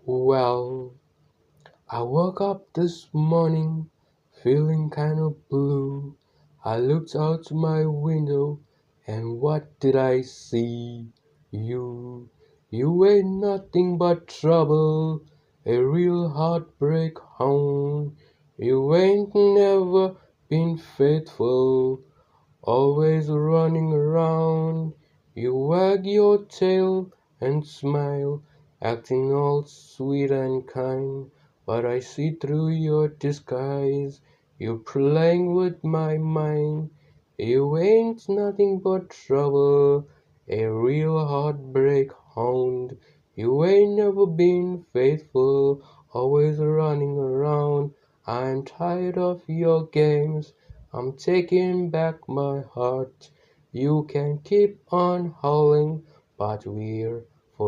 Well, I woke up this morning feeling kind of blue. I looked out my window and what did I see? You. You ain't nothing but trouble, a real heartbreak hound. You ain't never been faithful, always running around. You wag your tail and smile, acting all sweet and kind. But I see through your disguise, you're playing with my mind. You ain't nothing but trouble, a real heartbreak hound. You ain't never been faithful, always running around. I'm tired of your games. I'm taking back my heart. You can keep on howling, but we're